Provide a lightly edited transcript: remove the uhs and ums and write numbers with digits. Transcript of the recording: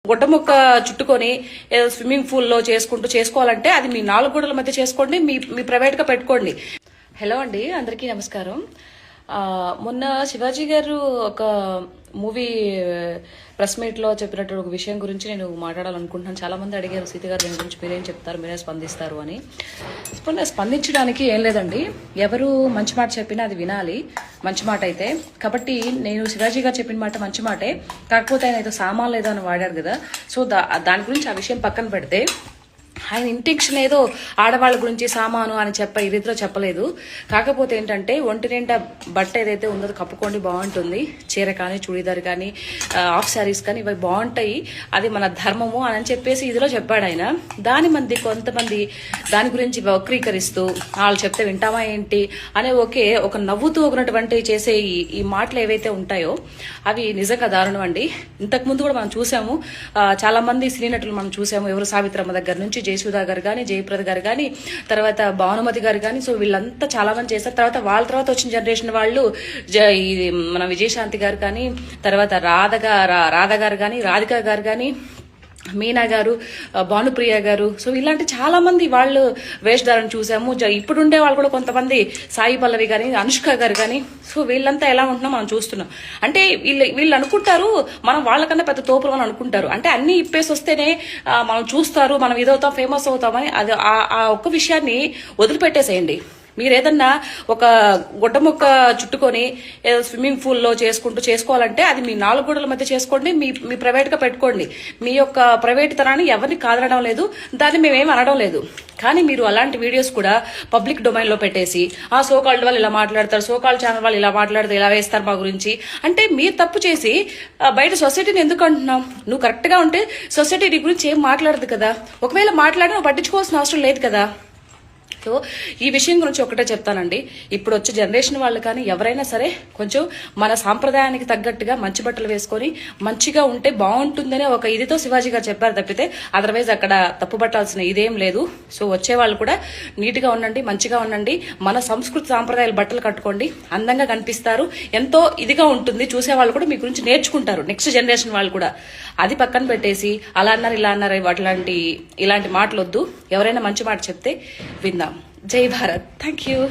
గుడ్డ ముక్క చుట్టుకొని స్విమ్మింగ్ పూల్ లో చేసుకోవాలంటే అది మీ 4 గోడల మధ్య చేసుకోండి, మీ ప్రైవేట్ గా పెట్టుకోండి. హలో అండి, అందరికీ నమస్కారం. మొన్న శివాజీ గారు ఒక మూవీ ప్రెస్ మీట్ లో చెప్పినట్టు ఒక విషయం గురించి నేను మాట్లాడాలనుకుంటున్నాను. చాలా మంది అడిగారు, సీత గారు దీని గురించి మీరేం చెప్తారు, మీరే స్పందిస్తారు అని. స్పందించడానికి ఏం లేదండి, ఎవరు మంచి మాట చెప్పినా అది వినాలి, మంచి మాట అయితే. కాబట్టి నేను శివాజీ గారు చెప్పిన మాట మంచి మాటే, కాకపోతే ఆయన ఏదో సామాన్ లేదో అని వాడారు కదా. సో దాని గురించి ఆ విషయం పక్కన పెడితే, ఆయన ఇంటెన్షన్ ఏదో ఆడవాళ్ళ గురించి సామాను అని ఈ రీతిలో చెప్పలేదు. కాకపోతే ఏంటంటే, ఒంటి నిండా బట్ట ఏదైతే ఉందో కప్పుకోండి, బాగుంటుంది. చీర కానీ, చూడీదార్ కానీ, హాఫ్ శారీస్ కానీ, ఇవి బాగుంటాయి, అది మన ధర్మము అని చెప్పేసి ఇదిలో చెప్పాడు ఆయన. కొంతమంది దాని గురించి వక్రీకరిస్తూ వాళ్ళు చెప్తే వింటామా ఏంటి అనే ఒక నవ్వుతూ ఒకనటువంటి చేసే ఈ మాటలు ఏవైతే ఉంటాయో అవి నిజంగా దారుణం అండి. ఇంతకు ముందు కూడా మనం చూసాము, చాలా మంది సినీ నటులు మనం చూసాము. ఎవరు సావిత్రమ్మ దగ్గర నుంచి జయసుధా గారు కానీ, జయప్రద గారు కానీ, తర్వాత భానుమతి గారు కానీ, సో వీళ్ళంతా చాలా మంది చేశారు. తర్వాత వాళ్ళ తర్వాత వచ్చిన జనరేషన్ వాళ్ళు మన విజయశాంతి గారు కానీ, తర్వాత రాధ గారు కానీ, రాధిక గారు కానీ, మీనా గారు, భానుప్రియ గారు, సో ఇలాంటి చాలా మంది వాళ్ళు వేషధారణ చూసాము. ఇప్పుడుండే వాళ్ళు కూడా కొంతమంది, సాయి పల్లవి కానీ, అనుష్క గారు కానీ, సో వీళ్ళంతా ఎలా ఉంటున్నాం మనం చూస్తున్నాం. అంటే వీళ్ళు అనుకుంటారు మనం వాళ్ళకన్నా పెద్ద తోపులు అని అనుకుంటారు. అంటే అన్ని ఇప్పేసి వస్తేనే మనం చూస్తారు, మనం ఇదవుతాం, ఫేమస్ అవుతామని. అది ఆ ఒక్క విషయాన్ని వదిలిపెట్టేసేయండి. మీరు ఏదన్నా ఒక గుడ్డ ముక్క చుట్టుకొని స్విమ్మింగ్ పూల్ లో చేసుకోవాలంటే అది మీ 4 గోడల మధ్య చేసుకోండి, మీ ప్రైవేట్ గా పెట్టుకోండి. మీ యొక్క ప్రైవేట్ తనాన్ని ఎవరిని కాదనడం లేదు, దాన్ని మేమేం అనడం లేదు. కానీ మీరు అలాంటి వీడియోస్ కూడా పబ్లిక్ డొమైన్ లో పెట్టేసి, ఆ సోకాల్డ్ వాళ్ళు ఇలా మాట్లాడతారు, సోకాల్డ్ ఛానల్ వాళ్ళు ఇలా మాట్లాడతారు, ఇలా వేస్తారు మా గురించి అంటే, మీరు తప్పు చేసి బయట సొసైటీని ఎందుకు అంటున్నావు? నువ్వు కరెక్ట్ గా ఉంటే సొసైటీ నీ గురించి ఏం మాట్లాడదు కదా. ఒకవేళ మాట్లాడినా నువ్వు పట్టించుకోవాల్సిన అవసరం లేదు కదా. సో ఈ విషయం గురించి ఒకటే చెప్తానండి, ఇప్పుడు వచ్చే జనరేషన్ వాళ్ళు కానీ ఎవరైనా సరే కొంచెం మన సాంప్రదాయానికి తగ్గట్టుగా మంచి బట్టలు వేసుకొని మంచిగా ఉంటే బాగుంటుందనే ఒక ఇదితో శివాజీ గారు చెప్పారు తప్పితే అదర్వైజ్ అక్కడ తప్పు పట్టాల్సిన ఇదేం లేదు. సో వచ్చే వాళ్ళు కూడా నీట్ గా ఉండండి, మంచిగా ఉండండి, మన సంస్కృతి సాంప్రదాయాల బట్టలు కట్టుకోండి, అందంగా కనిపిస్తారు, ఎంతో ఇదిగా ఉంటుంది. చూసే వాళ్ళు కూడా మీ గురించి నేర్చుకుంటారు, నెక్స్ట్ జనరేషన్ వాళ్ళు కూడా. అది పక్కన పెట్టేసి అలా అన్నారు ఇలా అన్నారు ఇలాంటి మాటలు వద్దు. ఎవరైనా మంచి మాట చెప్తే విందాం. జై భారత్. Thank you.